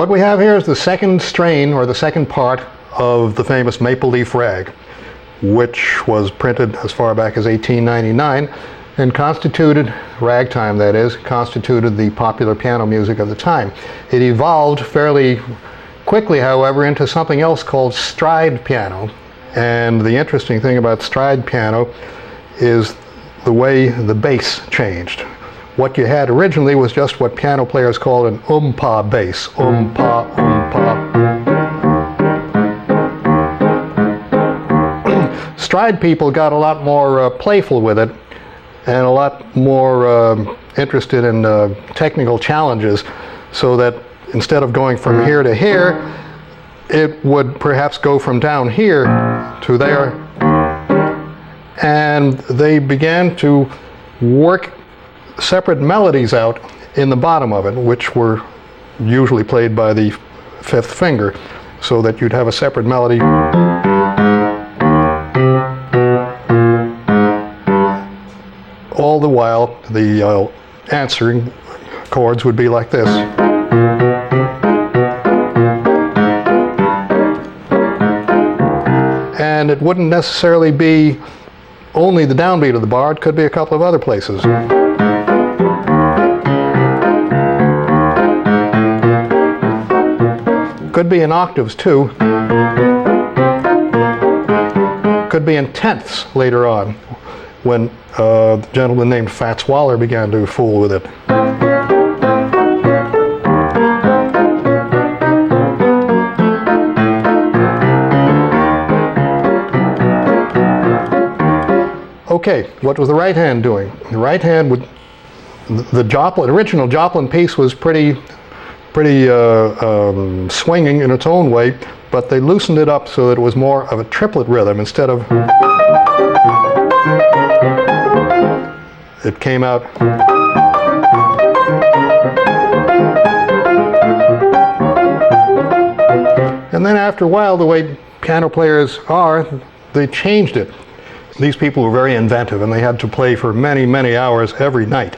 What we have here is the second strain, or the second part, of the famous Maple Leaf Rag, which was printed as far back as 1899 and constituted, ragtime that is, constituted the popular piano music of the time. It evolved fairly quickly, however, into something else called stride piano. And the interesting thing about stride piano is the way the bass changed. What you had originally was just what piano players called an umpa bass. Umpa, umpa. Stride people got a lot more playful with it and a lot more interested in technical challenges, so that instead of going from here to here, it would perhaps go from down here to there. And they began to work separate melodies out in the bottom of it, which were usually played by the fifth finger, so that you'd have a separate melody. All the while, the answering chords would be like this. And it wouldn't necessarily be only the downbeat of the bar, it could be a couple of other places. Could be in octaves too. Could be in tenths later on, when a gentleman named Fats Waller began to fool with it. Okay, what was the right hand doing? The right hand would, the original Joplin piece was pretty swinging in its own way, but they loosened it up so that it was more of a triplet rhythm instead of. It came out. And then after a while, the way piano players are, they changed it. These people were very inventive, and they had to play for many, many hours every night.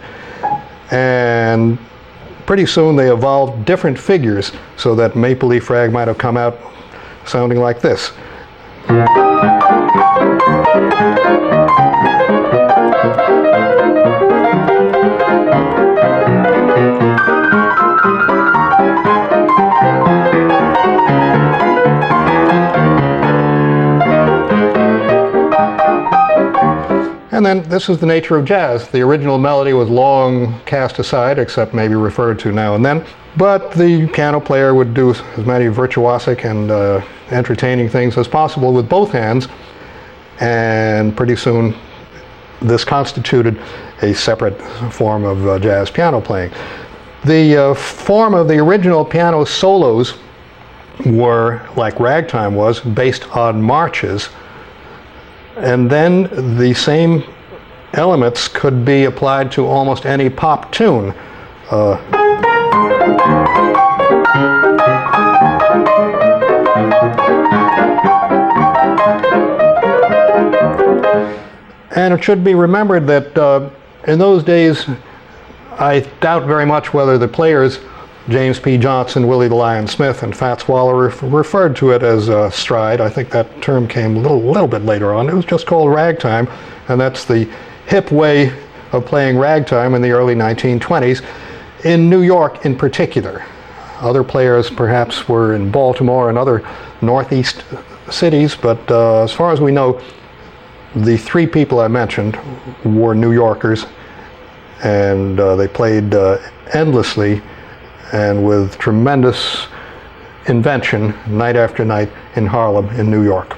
And pretty soon they evolved different figures, so that Maple Leaf Rag might have come out sounding like this. And then this is the nature of jazz. The original melody was long cast aside, except maybe referred to now and then. But the piano player would do as many virtuosic and entertaining things as possible with both hands. And pretty soon, this constituted a separate form of jazz piano playing. The form of the original piano solos were, like ragtime was, based on marches. And then the same elements could be applied to almost any pop tune. And it should be remembered that in those days, I doubt very much whether the players, James P. Johnson, Willie the Lion Smith, and Fats Waller, referred to it as stride. I think that term came a little bit later on. It was just called ragtime, and that's the hip way of playing ragtime in the early 1920s, in New York in particular. Other players perhaps were in Baltimore and other northeast cities, but as far as we know, the three people I mentioned were New Yorkers, and they played endlessly and with tremendous invention night after night in Harlem in New York.